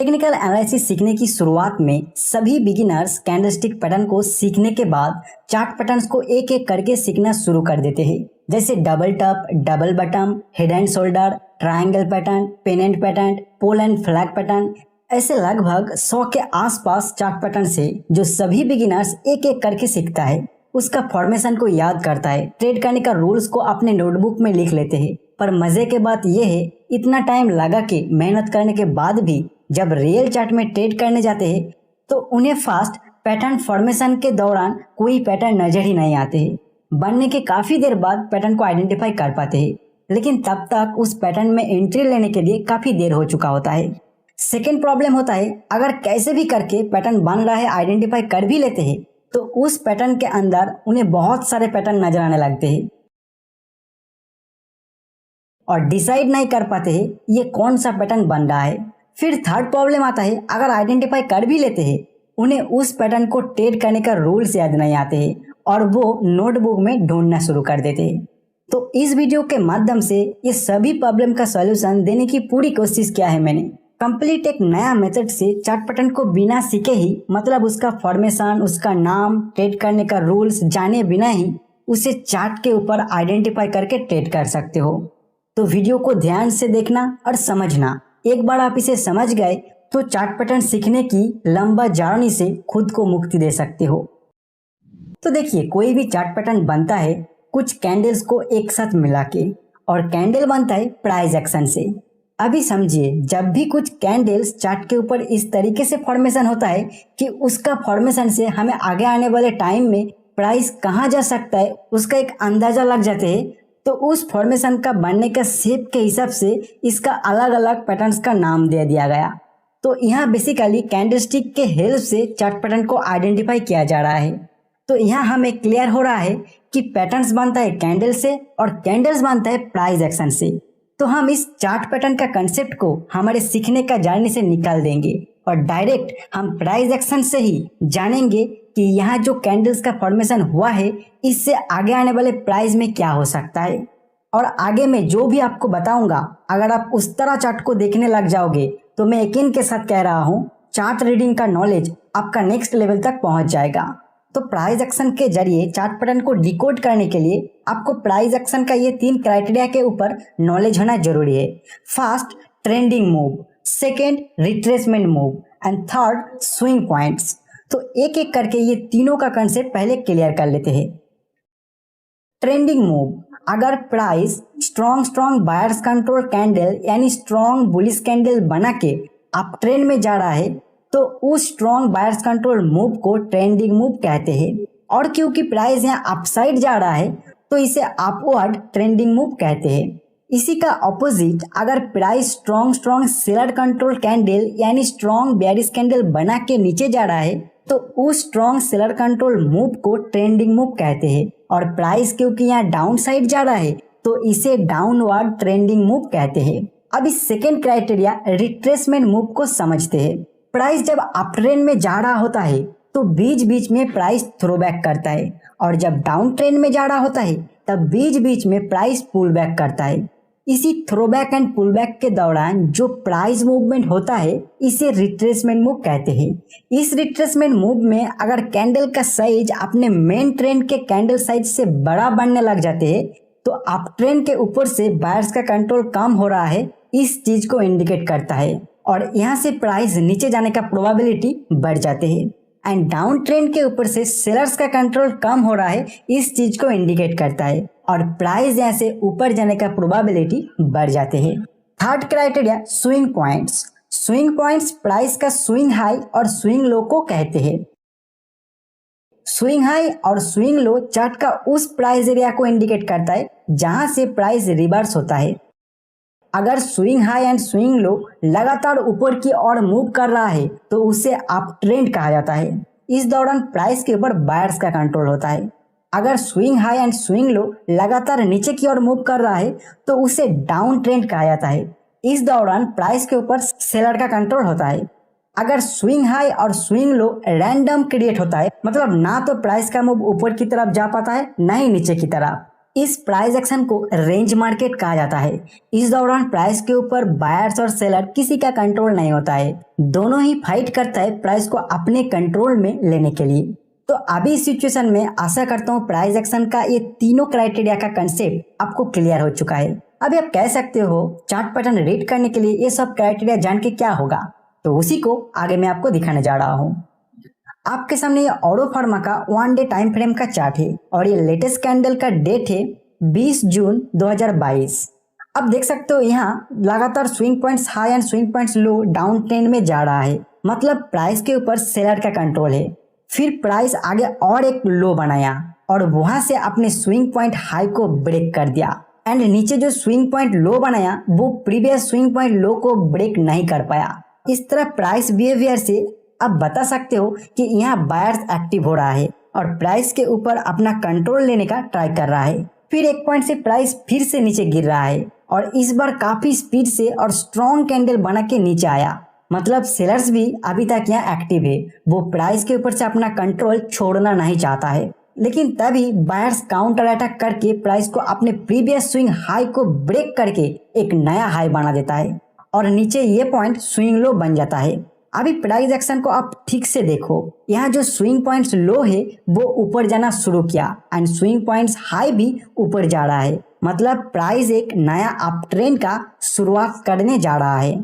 Technical analysis सीखने की शुरुआत में सभी बिगिनर्स कैंडलस्टिक पैटर्न को सीखने के बाद चार्ट पैटर्न्स को एक एक करके सीखना शुरू कर देते हैं, जैसे double top, double bottom, head and shoulder, triangle pattern, pennant pattern, pole and flag pattern. ऐसे लगभग 100 के आसपास चार्ट पैटर्न से जो सभी बिगिनर्स एक एक करके सीखता है, उसका फॉर्मेशन को याद करता है, ट्रेड करने का रूल्स को अपने नोटबुक में लिख लेते हैं। पर मजे के बात यह है, इतना टाइम लगा के मेहनत करने के बाद भी जब रियल चार्ट में ट्रेड करने जाते हैं तो उन्हें फास्ट पैटर्न फॉर्मेशन के दौरान कोई पैटर्न नजर ही नहीं आते हैं। बनने के काफी देर बाद पैटर्न को आइडेंटिफाई कर पाते हैं, लेकिन तब तक उस पैटर्न में एंट्री लेने के लिए काफी देर हो चुका होता है। सेकेंड प्रॉब्लम होता है, अगर कैसे भी करके पैटर्न बन रहा है आइडेंटिफाई कर भी लेते हैं तो उस पैटर्न के अंदर उन्हें बहुत सारे पैटर्न नजर आने लगते हैं और डिसाइड नहीं कर पाते हैं ये कौन सा पैटर्न बन रहा है। फिर थर्ड प्रॉब्लम आता है, अगर आइडेंटिफाई कर भी लेते हैं उन्हें उस पैटर्न को ट्रेड करने का रूल्स याद नहीं आते हैं और वो नोटबुक में ढूंढना शुरू कर देते हैं। तो इस वीडियो के माध्यम से ये सभी प्रॉब्लम का सॉल्यूशन देने की पूरी कोशिश किया है मैंने। कंप्लीट एक नया मेथड से चार्ट पैटर्न को बिना सीखे ही, मतलब उसका फॉर्मेशन, उसका नाम, ट्रेड करने का रूल्स जाने बिना ही उसे चार्ट के ऊपर आइडेंटिफाई करके ट्रेड कर सकते हो। तो वीडियो को ध्यान से देखना और समझना। एक बार आप इसे समझ गए तो चार्ट पैटर्न सीखने की लंबा जर्नी से खुद को मुक्ति दे सकते हो। तो देखिए, कोई भी चार्ट पैटर्न बनता है कुछ कैंडल्स को एक साथ मिला के, और कैंडल बनता है प्राइस एक्शन से। अभी समझिए, जब भी कुछ कैंडल्स चार्ट के ऊपर इस तरीके से फॉर्मेशन होता है कि उसका फॉर्मेशन से हमें आगे आने वाले टाइम में प्राइस कहाँ जा सकता है उसका एक अंदाजा लग जाते हैं, तो उस फॉर्मेशन का बनने का शेप के हिसाब से इसका अलग अलग पैटर्न्स का नाम दे दिया गया। तो यहाँ बेसिकली कैंडलस्टिक के हेल्प से चार्ट पैटर्न को आइडेंटिफाई किया जा रहा है। तो यहाँ हमें क्लियर हो रहा है कि पैटर्न्स बनता है कैंडल से और कैंडल्स बनता है प्राइस एक्शन से। तो हम इस चार्ट पैटर्न का कंसेप्ट को हमारे सीखने का जर्नी से निकाल देंगे और डायरेक्ट हम प्राइस एक्शन से ही जानेंगे कि यहाँ जो कैंडल्स का फॉर्मेशन हुआ है इससे आगे आने वाले प्राइस में क्या हो सकता है। और आगे मैं जो भी आपको बताऊंगा, अगर आप उस तरह चार्ट को देखने लग जाओगे तो मैं यकीन के साथ कह रहा हूँ, चार्ट रीडिंग का नॉलेज आपका नेक्स्ट लेवल तक पहुंच जाएगा। तो प्राइस एक्शन के जरिए चार्ट पैटर्न को डिकोड करने के लिए आपको प्राइस एक्शन का ये 3 क्राइटेरिया के ऊपर नॉलेज होना जरूरी है। First, trending move, second, retracement move and third, swing points. तो एक एक करके ये तीनों का कंसेप्ट पहले क्लियर कर लेते हैं। ट्रेंडिंग मूव, अगर price strong buyers control candle यानी स्ट्रॉन्ग बुलिश कैंडल बना के अप ट्रेंड में जा रहा है तो उस स्ट्रॉन्ग बायर्स कंट्रोल मूव को ट्रेंडिंग मूव कहते हैं। और क्योंकि प्राइस यहाँ अपसाइड जा रहा है तो इसे अपवर्ड ट्रेंडिंग मूव कहते हैं। इसी का ऑपोजिट, अगर price strong seller control candle यानी स्ट्रॉन्ग बेयरिश कैंडल बना के नीचे जा रहा है तो उस स्ट्रॉन्ग सेलर कंट्रोल मूव को ट्रेंडिंग मूव कहते हैं। और प्राइस क्योंकि यहाँ डाउन साइड जा रहा है तो इसे डाउनवर्ड ट्रेंडिंग मूव कहते हैं। अब इस सेकेंड क्राइटेरिया रिट्रेसमेंट मूव को समझते हैं। प्राइस जब अप ट्रेंड में जा रहा होता है तो बीच बीच में प्राइस थ्रोबैक करता है, और जब डाउन ट्रेंड में जा रहा होता है तब बीच बीच में प्राइस पुल बैक करता है। इसी थ्रोबैक एंड पुल बैक के दौरान जो प्राइस मूवमेंट होता है इसे रिट्रेसमेंट मूव कहते हैं। इस रिट्रेसमेंट मूव में अगर कैंडल का साइज अपने मेन ट्रेंड के कैंडल साइज से बड़ा बनने लग जाते हैं तो अप ट्रेंड के ऊपर से बायर्स का कंट्रोल कम हो रहा है, इस चीज को इंडिकेट करता है और यहाँ से प्राइस नीचे जाने का प्रोबेबिलिटी बढ़ जाते हैं। एंड डाउन ट्रेंड के ऊपर से सेलर्स का कंट्रोल कम हो रहा है, इस चीज को इंडिकेट करता है और प्राइस यहाँ से ऊपर जाने का प्रोबेबिलिटी बढ़ जाते हैं। Third criteria, swing points. Swing points price का स्विंग हाई और स्विंग लो को कहते हैं। स्विंग हाई और स्विंग लो चार्ट का उस प्राइस एरिया को इंडिकेट करता है जहां से प्राइस रिवर्स होता है। अगर swing high and swing low लगातार ऊपर की ओर मूव कर रहा है तो उसे अप ट्रेंड कहा जाता है। इस दौरान प्राइस के ऊपर बायर्स का कंट्रोल होता है। अगर swing high and swing low लगातार नीचे की ओर मूव कर रहा है तो उसे डाउन ट्रेंड कहा जाता है। इस दौरान प्राइस के ऊपर सेलर का कंट्रोल होता है। अगर स्विंग हाई और स्विंग लो रैंडम क्रिएट होता है, मतलब ना तो प्राइस का मूव ऊपर की तरफ जा पाता है ना ही नीचे की तरफ, इस प्राइस एक्शन को रेंज मार्केट कहा जाता है। इस दौरान प्राइस के ऊपर बायर्स और सेलर किसी का कंट्रोल नहीं होता है, दोनों ही फाइट करता है प्राइस को अपने कंट्रोल में लेने के लिए। तो अभी इस सिचुएशन में आशा करता हूँ प्राइस एक्शन का ये तीनों क्राइटेरिया का कंसेप्ट आपको क्लियर हो चुका है। अभी आप कह सकते हो चार्ट पैटर्न रीड करने के लिए ये सब क्राइटेरिया जान के क्या होगा, तो उसी को आगे मैं आपको दिखाने जा रहा हूँ। आपके सामने ये ऑरो फार्मा का 1 डे टाइम फ्रेम का चार्ट है और ये लेटेस्ट कैंडल का डेट है 20 जून 2022। अब देख सकते हो यहाँ लगातार swing points high and swing points low down trend में जा रहा है, मतलब प्राइस के ऊपर सेलर का कंट्रोल है। फिर प्राइस आगे और एक लो बनाया और वहां से अपने स्विंग पॉइंट हाई को ब्रेक कर दिया एंड नीचे जो स्विंग पॉइंट लो बनाया वो प्रीवियस स्विंग पॉइंट लो को ब्रेक नहीं कर पाया। इस तरह प्राइस बिहेवियर से आप बता सकते हो कि यहाँ बायर्स एक्टिव हो रहा है और प्राइस के ऊपर अपना कंट्रोल लेने का ट्राई कर रहा है। फिर एक पॉइंट से प्राइस फिर से नीचे गिर रहा है और इस बार काफी स्पीड से और स्ट्रॉन्ग कैंडल बना के नीचे आया, मतलब सेलर्स भी अभी तक यहाँ एक्टिव है, वो प्राइस के ऊपर से अपना कंट्रोल छोड़ना नहीं चाहता है। लेकिन तभी बायर्स काउंटर अटैक करके प्राइस को अपने प्रीवियस स्विंग हाई को ब्रेक करके एक नया हाई बना देता है और नीचे ये पॉइंट स्विंग लो बन जाता है। अभी प्राइस एक्शन को आप ठीक से देखो, यहाँ जो स्विंग पॉइंट्स लो है वो ऊपर जाना शुरू किया एंड स्विंग पॉइंट्स हाई भी ऊपर जा रहा है, मतलब प्राइस एक नया अप ट्रेंड का शुरुआत करने जा रहा है।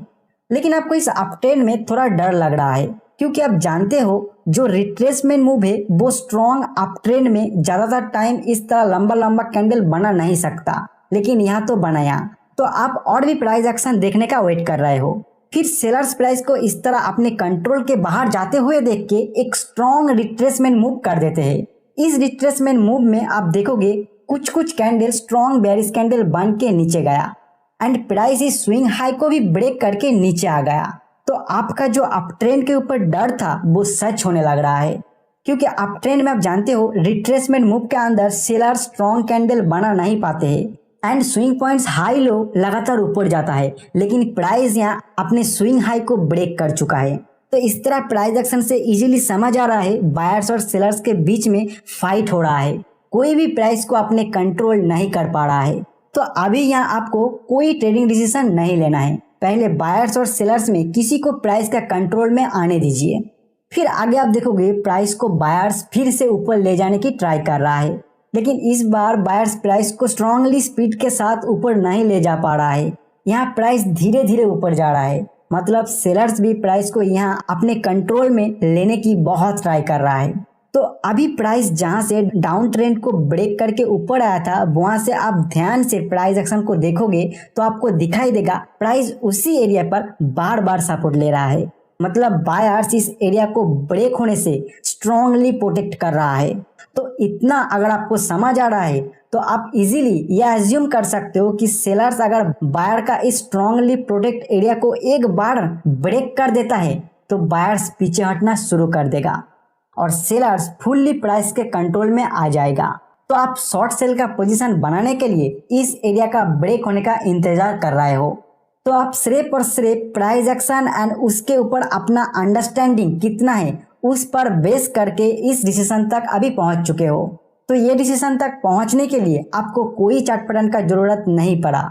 लेकिन आपको इस अप ट्रेंड में थोड़ा डर लग रहा है क्योंकि आप जानते हो जो रिट्रेसमेंट मूव है वो स्ट्रॉन्ग अप ट्रेंड में ज्यादातर टाइम इस तरह लंबा लंबा कैंडल बना नहीं सकता, लेकिन यहाँ तो बनाया। तो आप और भी प्राइस एक्शन देखने का वेट कर रहे हो। फिर सेलर्स प्राइस को इस तरह अपने कंट्रोल के बाहर जाते हुए देख के एक स्ट्रॉन्ग रिट्रेसमेंट मूव कर देते हैं। इस रिट्रेसमेंट मूव में आप देखोगे कुछ कुछ कैंडल स्ट्रॉन्ग बेयरिश कैंडल बन के नीचे गया एंड प्राइस इस स्विंग हाई को भी ब्रेक करके नीचे आ गया। तो आपका जो अप ट्रेंड के ऊपर डर था वो सच होने लग रहा है, क्योंकि अप ट्रेंड में आप जानते हो रिट्रेसमेंट मूव के अंदर सेलर स्ट्रॉन्ग कैंडल बना नहीं पाते हैं and swing points high low लगातार ऊपर जाता है, लेकिन प्राइस यहाँ अपने स्विंग हाई को ब्रेक कर चुका है। तो इस तरह प्राइस एक्शन से इजीली समझ आ रहा है बायर्स और सेलर्स के बीच में फाइट हो रहा है, कोई भी प्राइस को अपने कंट्रोल नहीं कर पा रहा है। तो अभी यहाँ आपको कोई ट्रेडिंग डिसीजन नहीं लेना है, पहले बायर्स और सेलर्स में किसी को प्राइस का कंट्रोल में आने दीजिए। फिर आगे आप देखोगे प्राइस को बायर्स फिर से ऊपर ले जाने की ट्राई कर रहा है, लेकिन इस बार बायर्स प्राइस को स्ट्रांगली स्पीड के साथ ऊपर नहीं ले जा पा रहा है। यहाँ प्राइस धीरे धीरे ऊपर जा रहा है, मतलब सेलर्स भी प्राइस को यहाँ अपने कंट्रोल में लेने की बहुत ट्राई कर रहा है। तो अभी प्राइस जहाँ से डाउन ट्रेंड को ब्रेक करके ऊपर आया था वहां से आप ध्यान से प्राइस एक्शन को देखोगे तो आपको दिखाई देगा प्राइस उसी एरिया पर बार बार सपोर्ट ले रहा है, मतलब बायर्स इस एरिया को ब्रेक होने से स्ट्रांगली प्रोटेक्ट कर रहा है। तो इतना अगर आपको समझ आ रहा है तो आप इजीली यह एज्यूम कर सकते हो कि सेलर्स अगर बायर का इस स्ट्रांगली प्रोटेक्ट एरिया को एक बार ब्रेक कर देता है तो बायर्स पीछे हटना शुरू कर देगा और सेलर्स फुल्ली प्राइस के कंट्रोल में आ जाएगा। तो आप शॉर्ट सेल का पोजीशन बनाने के लिए इस एरिया का ब्रेक होने का इंतजार कर रहे हो। तो आप सिर्फ और सिर्फ प्राइस एक्शन एंड उसके ऊपर अपना अंडरस्टैंडिंग कितना है उस पर बेस करके इस डिसीजन तक अभी पहुंच चुके हो। तो ये डिसीजन तक पहुंचने के लिए आपको कोई चार्ट पैटर्न का जरूरत नहीं पड़ा,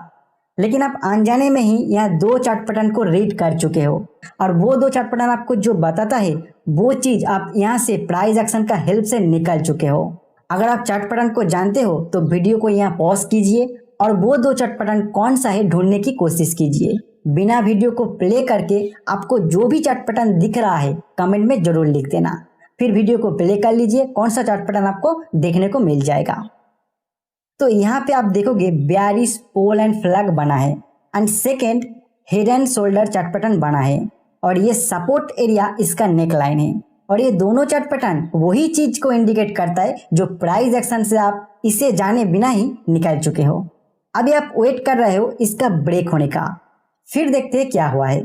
लेकिन आप अनजाने में ही यहाँ 2 चार्ट पैटर्न को रीड कर चुके हो और वो 2 चार्ट पैटर्न आपको जो बताता है वो चीज आप यहाँ से प्राइस एक्शन का हेल्प से निकल चुके हो। अगर आप चार्ट पैटर्न को जानते हो तो वीडियो को यहाँ पॉज कीजिए और वो 2 चार्ट पैटर्न कौन सा है ढूंढने की कोशिश कीजिए। बिना वीडियो को प्ले करके आपको जो भी चार्ट पैटर्न दिख रहा है कमेंट में जरूर लिख देना, फिर वीडियो को प्ले कर लीजिए कौन सा चार्ट पैटर्न आपको देखने को मिल जाएगा। तो यहाँ पे आप देखोगे बेयरिश पोल एंड फ्लैग बना है and second head and shoulder chart pattern बना है और ये सपोर्ट एरिया इसका नेक लाइन है और ये दोनों चार्ट पैटर्न वही चीज को इंडिकेट करता है जो प्राइस एक्शन से आप इसे जाने बिना ही निकल चुके हो। अभी आप वेट कर रहे हो इसका ब्रेक होने का, फिर देखते हैं क्या हुआ है।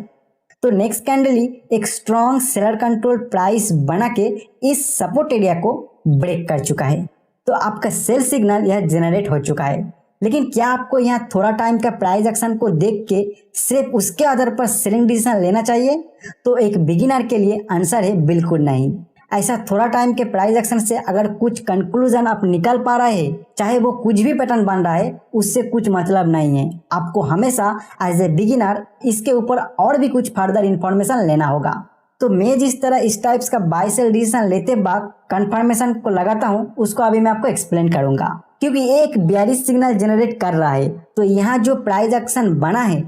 तो नेक्स्ट कैंडल ही एक स्ट्रॉन्ग सेलर कंट्रोल प्राइस बना के इस सपोर्ट एरिया को ब्रेक कर चुका है। तो आपका सेल सिग्नल यह जनरेट हो चुका है, लेकिन क्या आपको यहाँ थोड़ा टाइम का प्राइस एक्शन को देख के सिर्फ उसके आधार पर सेलिंग डिसीजन लेना चाहिए? तो एक बिगिनर के लिए आंसर है बिल्कुल नहीं। ऐसा थोड़ा टाइम के प्राइस एक्शन से अगर कुछ कंक्लूजन आप निकल पा रहे हैं, चाहे वो कुछ भी पैटर्न बन रहा है, उससे कुछ मतलब नहीं है। आपको हमेशा एज ए बिगिनर इसके ऊपर और भी कुछ फर्दर इंफॉर्मेशन लेना होगा। तो मैं जिस तरह इस टाइप्स का बाय सेल डिसीजन लेते बाद कंफर्मेशन को लगाता हूँ, उसको अभी मैं आपको एक्सप्लेन करूंगा। क्योंकि ये एक बेयरिश सिग्नल जनरेट कर रहा है, तो यहाँ जो प्राइस एक्शन बना है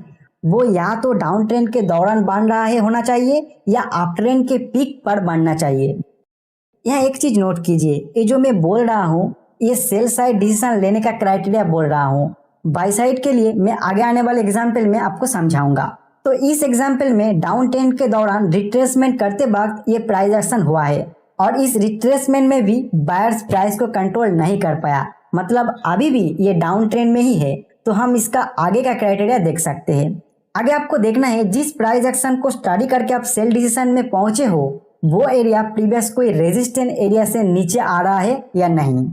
वो या तो डाउन ट्रेंड के दौरान बन रहा है होना चाहिए या अप ट्रेंड के पीक पर बनना चाहिए। यहाँ एक चीज नोट कीजिए, ये जो मैं बोल रहा हूँ ये सेल साइड डिसीजन लेने का क्राइटेरिया बोल रहा हूँ। बाई साइड के लिए मैं आगे आने वाले एग्जाम्पल में आपको समझाऊंगा। तो इस एग्जाम्पल में डाउन ट्रेंड के दौरान रिट्रेसमेंट करते वक्त ये प्राइस एक्शन हुआ है और इस रिट्रेसमेंट में भी बायर्स प्राइस को कंट्रोल नहीं कर पाया, मतलब अभी भी ये डाउन ट्रेंड में ही है। तो हम इसका आगे का क्राइटेरिया देख सकते हैं। आगे आपको देखना है जिस प्राइस एक्शन को स्टडी करके आप सेल डिसीजन में पहुंचे हो वो एरिया प्रीवियस कोई रेजिस्टेंट एरिया से नीचे आ रहा है या नहीं।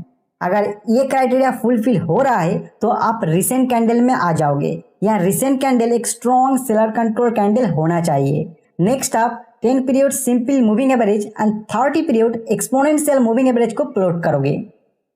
अगर ये क्राइटेरिया फुलफिल हो रहा है तो आप रिसेंट कैंडल में आ जाओगे। यहाँ रिसेंट कैंडल एक स्ट्रॉन्ग सेलर कंट्रोल कैंडल होना चाहिए। नेक्स्ट आप 10 period simple moving average and 30 period exponential moving average को प्लॉट करोगे।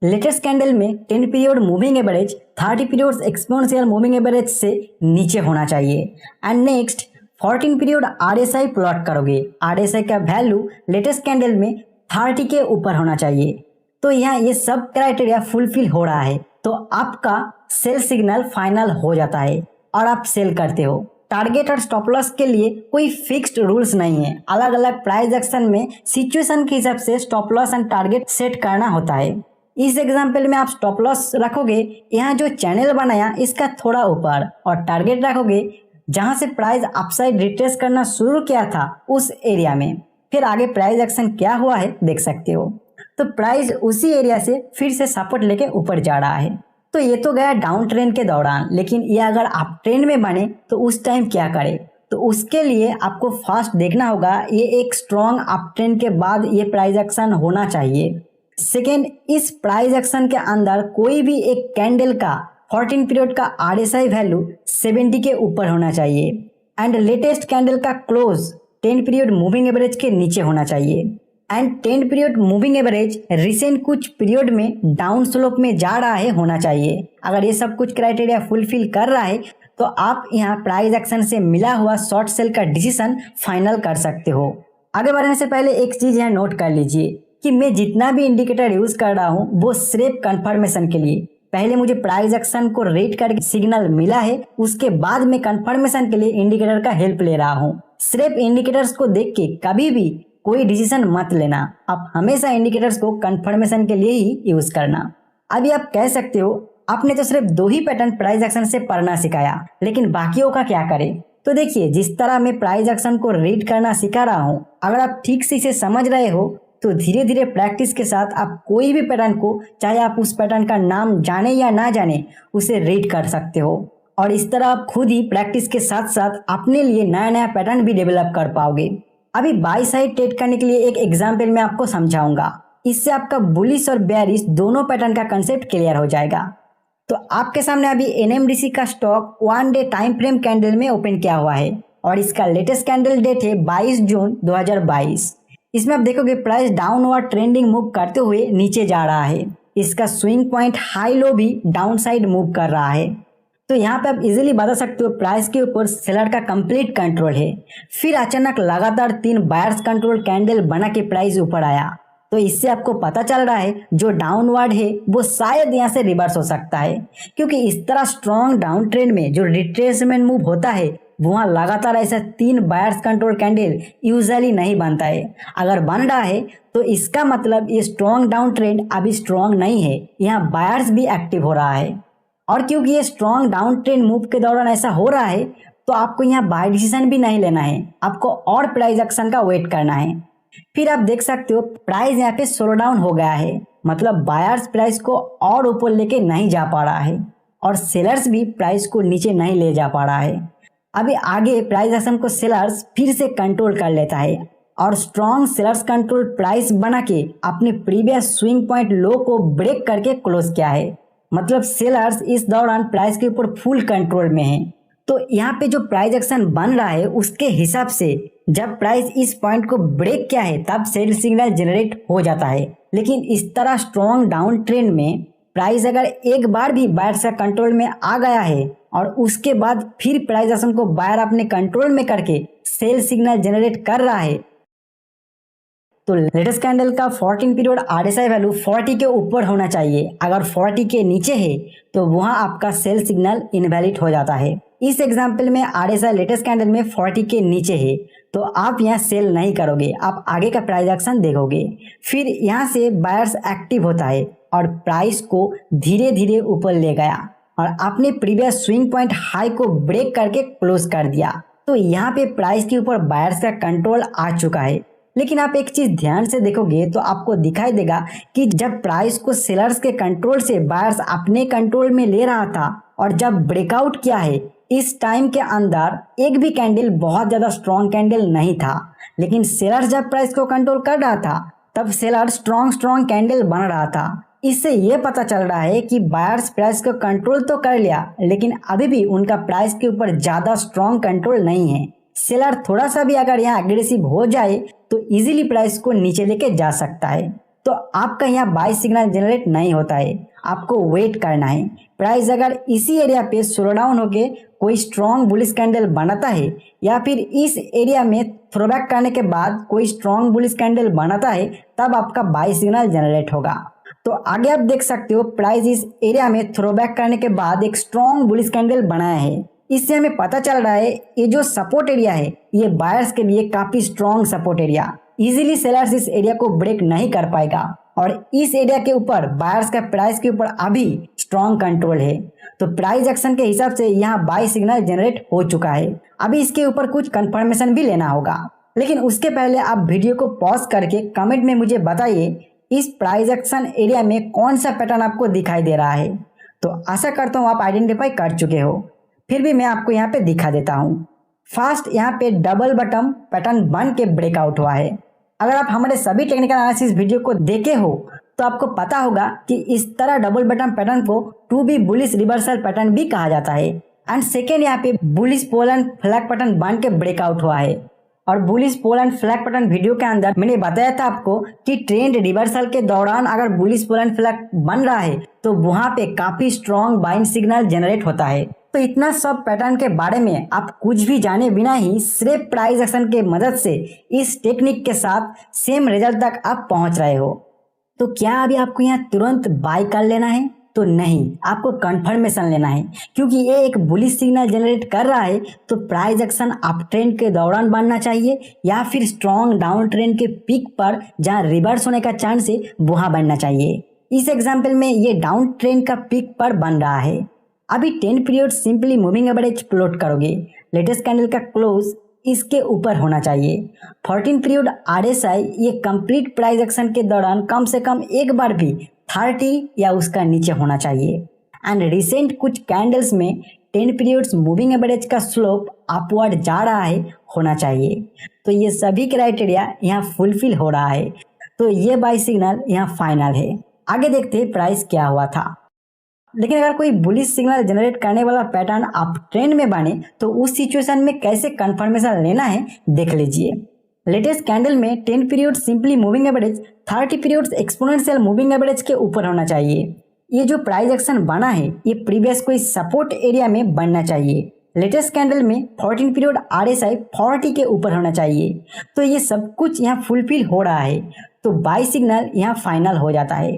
लेटेस्ट कैंडल में 10 period moving average 30 period exponential moving average से नीचे होना चाहिए। And next 14 period RSI plot करोगे। RSI का वैल्यू लेटेस्ट कैंडल में 30 के ऊपर होना चाहिए। तो यहाँ ये सब क्राइटेरिया फुलफिल हो रहा है तो आपका सेल सिग्नल फाइनल हो जाता है और आप सेल करते हो। टारगेट और स्टॉप लॉस के लिए कोई फिक्स्ड रूल्स नहीं है। अलग अलग प्राइस एक्शन में सिचुएशन के हिसाब से stop loss and target set करना होता है। इस एग्जाम्पल में आप स्टॉप लॉस रखोगे यहाँ जो चैनल बनाया इसका थोड़ा ऊपर और टारगेट रखोगे जहां से प्राइस अपसाइड रिट्रेस करना शुरू किया था उस एरिया में। फिर आगे प्राइस एक्शन क्या हुआ है देख सकते हो। तो प्राइस उसी एरिया से फिर से सपोर्ट लेके ऊपर जा रहा है। तो ये तो गया डाउन ट्रेंड के दौरान, लेकिन ये अगर अप ट्रेंड में बने तो उस टाइम क्या करे। तो उसके लिए आपको फर्स्ट देखना होगा ये एक स्ट्रॉन्ग अप ट्रेंड के बाद ये प्राइस एक्शन होना चाहिए। सेकेंड, इस प्राइस एक्शन के अंदर कोई भी एक कैंडल का 14 पीरियड का RSI वैल्यू 70 के ऊपर होना चाहिए एंड लेटेस्ट कैंडल का क्लोज 10 पीरियड मूविंग एवरेज के नीचे होना चाहिए and 10 period moving average recent कुछ पीरियड में डाउन स्लोप में जा रहा है होना चाहिए। अगर ये सब कुछ क्राइटेरिया फुलफिल कर रहा है तो आप यहाँ प्राइस एक्शन से मिला हुआ शॉर्ट सेल का डिसीजन फाइनल कर सकते हो। आगे बढ़ने से पहले एक चीज यहाँ नोट कर लीजिए कि मैं जितना भी इंडिकेटर यूज कर रहा हूँ वो सिर्फ कंफर्मेशन के लिए। पहले मुझे प्राइस एक्शन को रेट करके सिग्नल मिला है, उसके बाद मैं कंफर्मेशन के लिए इंडिकेटर का हेल्प ले रहा हूँ। सिर्फ इंडिकेटर्स को देख के कभी भी कोई डिसीजन मत लेना। आप हमेशा इंडिकेटर्स को कंफर्मेशन के लिए ही यूज करना। अभी आप कह सकते हो आपने तो सिर्फ 2 ही पैटर्न प्राइस एक्शन से पढ़ना सिखाया, लेकिन बाकियों का क्या करें। तो देखिए, जिस तरह मैं प्राइस एक्शन को रीड करना सिखा रहा हूँ, अगर आप ठीक से इसे समझ रहे हो तो धीरे धीरे प्रैक्टिस के साथ आप कोई भी पैटर्न को, चाहे आप उस पैटर्न का नाम जाने या ना जाने, उसे रीड कर सकते हो। और इस तरह आप खुद ही प्रैक्टिस के साथ साथ अपने लिए नया नया पैटर्न भी डेवलप कर पाओगे। अभी बाई साइड ट्रेड करने के लिए एक एग्जाम्पल मैं आपको समझाऊंगा। इससे आपका बुलिश और बेयरिश दोनों पैटर्न का कंसेप्ट क्लियर हो जाएगा। तो आपके सामने अभी NMDC का stock 1 day time frame candle में ओपन किया हुआ है और इसका लेटेस्ट कैंडल डेट है 22 जून 2022। इसमें आप देखोगे प्राइस डाउनवर्ड ट्रेंडिंग मूव करते हुए नीचे जा रहा है। इसका स्विंग पॉइंट हाई लो भी डाउन साइड मूव कर रहा है। तो यहाँ पे आप इजीली बता सकते हो प्राइस के ऊपर सेलर का कंप्लीट कंट्रोल है। फिर अचानक लगातार 3 बायर्स कंट्रोल कैंडल बना के प्राइस ऊपर आया। तो इससे आपको पता चल रहा है जो डाउनवर्ड है वो शायद यहाँ से रिवर्स हो सकता है, क्योंकि इस तरह स्ट्रॉन्ग डाउन ट्रेंड में जो रिट्रेसमेंट मूव होता है वहाँ लगातार ऐसा 3 बायर्स कंट्रोल कैंडल यूजुअली नहीं बनता है। अगर बन रहा है तो इसका मतलब ये स्ट्रॉन्ग डाउन ट्रेंड अभी स्ट्रॉन्ग नहीं है, यहाँ बायर्स भी एक्टिव हो रहा है। और क्योंकि ये स्ट्रॉन्ग डाउन ट्रेंड मूव के दौरान ऐसा हो रहा है तो आपको यहाँ बाय डिसीजन भी नहीं लेना है, आपको और प्राइस एक्शन का वेट करना है। फिर आप देख सकते हो प्राइस यहाँ पे स्लो डाउन हो गया है, मतलब बायर्स प्राइस को और ऊपर लेके नहीं जा पा रहा है और सेलर्स भी प्राइस को नीचे नहीं ले जा पा रहा है। अभी आगे प्राइस एक्शन को सेलर्स फिर से कंट्रोल कर लेता है और स्ट्रॉन्ग सेलर्स कंट्रोल प्राइस बना के अपने प्रीवियस स्विंग पॉइंट लो को ब्रेक करके क्लोज किया है, मतलब सेलर्स इस दौरान प्राइस के ऊपर फुल कंट्रोल में है। तो यहाँ पे जो प्राइस एक्शन बन रहा है उसके हिसाब से जब प्राइस इस पॉइंट को ब्रेक किया है तब सेल सिग्नल जनरेट हो जाता है। लेकिन इस तरह स्ट्रॉन्ग डाउन ट्रेंड में प्राइस अगर एक बार भी बायर्स का कंट्रोल में आ गया है और उसके बाद फिर प्राइस एक्शन को बायर अपने कंट्रोल में करके सेल सिग्नल जनरेट कर रहा है, तो लेटेस्ट कैंडल का 14 पीरियड आरएसआई वैल्यू 40 के ऊपर होना चाहिए। अगर 40 के नीचे है तो वहां आपका सेल सिग्नल इनवैलिड हो जाता है। इस एग्जांपल में आरएसआई लेटेस्ट कैंडल में 40 के नीचे है तो आप यहाँ सेल नहीं करोगे, आप आगे का प्राइस एक्शन देखोगे। फिर यहाँ से बायर्स एक्टिव होता है और प्राइस को धीरे धीरे ऊपर ले गया और आपने प्रीवियस स्विंग पॉइंट हाई को ब्रेक करके क्लोज कर दिया। तो यहाँ पे प्राइस के ऊपर बायर्स का कंट्रोल आ चुका है। लेकिन आप एक चीज ध्यान से देखोगे तो आपको दिखाई देगा कि जब प्राइस को सेलर्स के कंट्रोल से बायर्स अपने कंट्रोल में ले रहा था और जब ब्रेकआउट किया है, इस टाइम के अंदर एक भी कैंडल बहुत ज्यादा स्ट्रॉन्ग कैंडल नहीं था। लेकिन सेलर्स जब प्राइस को कंट्रोल कर रहा था तब सेलर स्ट्रॉन्ग कैंडल बन रहा था। इससे ये पता चल रहा है कि बायर्स प्राइस को कंट्रोल तो कर लिया लेकिन अभी भी उनका प्राइस के ऊपर ज्यादा स्ट्रॉन्ग कंट्रोल नहीं है। सेलर थोड़ा सा भी अगर यहाँ एग्रेसिव हो जाए तो इजीली प्राइस को नीचे लेके जा सकता है। तो आपका यहाँ बाय सिग्नल जनरेट नहीं होता है, आपको वेट करना है। प्राइस अगर इसी एरिया पे स्लो डाउन होके कोई स्ट्रॉन्ग बुलिश कैंडल बनाता है या फिर इस एरिया में थ्रोबैक करने के बाद कोई स्ट्रॉन्ग बुलिश कैंडल बनाता है तब आपका बाय सिग्नल जनरेट होगा। तो आगे आप देख सकते हो प्राइस इस एरिया में थ्रोबैक करने के बाद एक स्ट्रॉन्ग बुलिश कैंडल बनाया है। इससे हमें पता चल रहा है ये जो सपोर्ट एरिया है ये बायर्स के लिए काफी strong support area, easily sellers इस एरिया को ब्रेक नहीं कर पाएगा और इस एरिया के ऊपर बायर्स का प्राइस के ऊपर अभी स्ट्रॉन्ग कंट्रोल है। तो प्राइस एक्शन के हिसाब से यहाँ बाय सिग्नल जनरेट हो चुका है। अभी इसके ऊपर कुछ कंफर्मेशन भी लेना होगा, लेकिन उसके पहले आप वीडियो को पॉज करके कमेंट में मुझे बताइए इस प्राइस एक्शन एरिया में कौन सा पैटर्न आपको दिखाई दे रहा है। तो आशा करता हूँ आप आइडेंटिफाई कर चुके हो, फिर भी मैं आपको यहाँ पे दिखा देता हूँ। फर्स्ट यहाँ पे डबल बटन पैटर्न बन के ब्रेकआउट हुआ है। अगर आप हमारे सभी टेक्निकल एनालिसिस वीडियो को देखे हो तो आपको पता होगा कि इस तरह डबल बटन पैटर्न को to be bullish reversal pattern भी कहा जाता है। एंड सेकेंड यहाँ पे bullish pole and flag pattern बन के ब्रेकआउट हुआ है। और bullish pole and flag pattern video के अंदर मैंने बताया था आपको कि ट्रेंड रिवर्सल के दौरान अगर बुलिश पोल एंड फ्लैग बन रहा है तो वहां पे काफी स्ट्रॉन्ग बाइंग सिग्नल जनरेट होता है। तो इतना सब पैटर्न के बारे में आप कुछ भी जाने बिना ही सिर्फ प्राइस एक्शन के मदद से इस टेक्निक के साथ सेम रिजल्ट तक आप पहुंच रहे हो। तो क्या अभी आपको यहाँ तुरंत बाय कर लेना है? तो नहीं, आपको कंफर्मेशन लेना है, क्योंकि ये एक बुलिश सिग्नल जनरेट कर रहा है तो प्राइस एक्शन अप ट्रेंड के दौरान बनना चाहिए या फिर स्ट्रॉन्ग डाउन ट्रेंड के पीक पर जहाँ रिवर्स होने का चांस है वहां बनना चाहिए। इस एग्जाम्पल में ये डाउन ट्रेंड का पीक पर बन रहा है। अभी 10 period simply moving average plot करोगे, लेटेस्ट कैंडल का क्लोज इसके ऊपर होना चाहिए। 14 पीरियड आरएसआई ये कंप्लीट प्राइस एक्शन के दौरान कम से कम एक बार भी 30 या उसका नीचे होना चाहिए। एंड रिसेंट कुछ कैंडल्स में 10 पीरियड्स मूविंग एवरेज का स्लोप अपवर्ड जा रहा है होना चाहिए। तो ये सभी क्राइटेरिया यहाँ फुलफिल हो रहा है, तो ये बाय सिग्नल यहाँ फाइनल है। आगे देखते हैं प्राइस क्या हुआ था। लेकिन अगर कोई बुलिश सिग्नल जनरेट करने वाला पैटर्न अप ट्रेंड में बने तो उस सिचुएशन में कैसे कंफर्मेशन लेना है देख लीजिए। लेटेस्ट कैंडल में 10 period simply moving average 30 periods exponential moving average के ऊपर होना चाहिए। ये जो प्राइस एक्शन बना है ये प्रीवियस कोई सपोर्ट एरिया में बनना चाहिए। लेटेस्ट कैंडल में 14 पीरियड आरएसआई 40 के ऊपर होना चाहिए। तो ये सब कुछ यहाँ फुलफिल हो रहा है, तो बाय सिग्नल यहाँ फाइनल हो जाता है।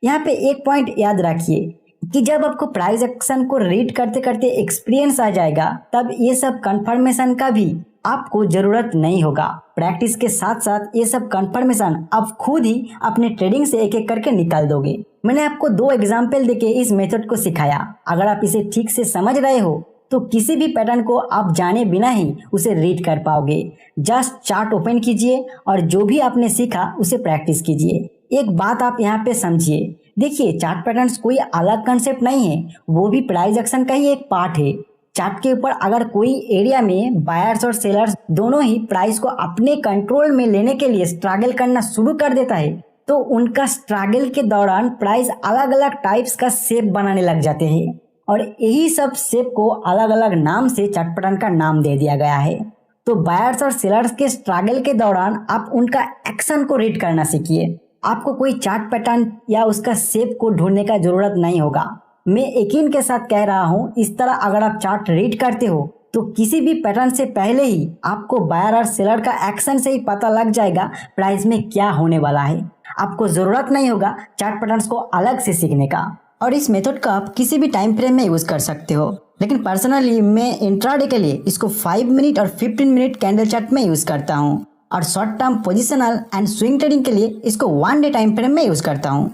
यहाँ पे एक पॉइंट याद रखिए कि जब आपको प्राइस एक्शन को रीड करते करते एक्सपीरियंस आ जाएगा तब ये सब कंफर्मेशन का भी आपको जरूरत नहीं होगा। प्रैक्टिस के साथ साथ ये सब कंफर्मेशन आप खुद ही अपने ट्रेडिंग से एक एक करके निकाल दोगे। मैंने आपको 2 एग्जाम्पल देके इस मेथड को सिखाया। अगर आप इसे ठीक से समझ रहे हो तो किसी भी पैटर्न को आप जाने बिना ही उसे रीड कर पाओगे। जस्ट चार्ट ओपन कीजिए और जो भी आपने सीखा उसे प्रैक्टिस कीजिए। एक बात आप यहाँ पे समझिए, देखिए चार्ट पैटर्न्स कोई अलग कंसेप्ट नहीं है, वो भी प्राइस एक्शन का ही एक पार्ट है। चार्ट के ऊपर अगर कोई एरिया में बायर्स और सेलर्स दोनों ही प्राइस को अपने कंट्रोल में लेने के लिए स्ट्रगल करना शुरू कर देता है तो उनका स्ट्रगल के दौरान प्राइस अलग अलग टाइप्स का शेप बनाने लग जाते हैं और यही सब शेप को अलग अलग नाम से चार्ट पैटर्न का नाम दे दिया गया है। तो बायर्स और सेलर्स के स्ट्रगल के दौरान आप उनका एक्शन को रीड करना सीखिए। आपको कोई चार्ट पैटर्न या उसका शेप को ढूंढने का जरूरत नहीं होगा। मैं यकीन के साथ कह रहा हूँ, इस तरह अगर आप चार्ट रीड करते हो तो किसी भी पैटर्न से पहले ही आपको बायर और सेलर का एक्शन से ही पता लग जाएगा प्राइस में क्या होने वाला है। आपको जरूरत नहीं होगा चार्ट पैटर्न्स को अलग से सीखने का। और इस मेथड का आप किसी भी टाइम फ्रेम में यूज कर सकते हो, लेकिन पर्सनली मैं इंट्राडे के लिए इसको 5 मिनट और 15 मिनट कैंडल चार्ट में यूज करता हूँ, और short term positional and swing trading के लिए इसको 1 डे टाइम फ्रेम में यूज करता हूँ।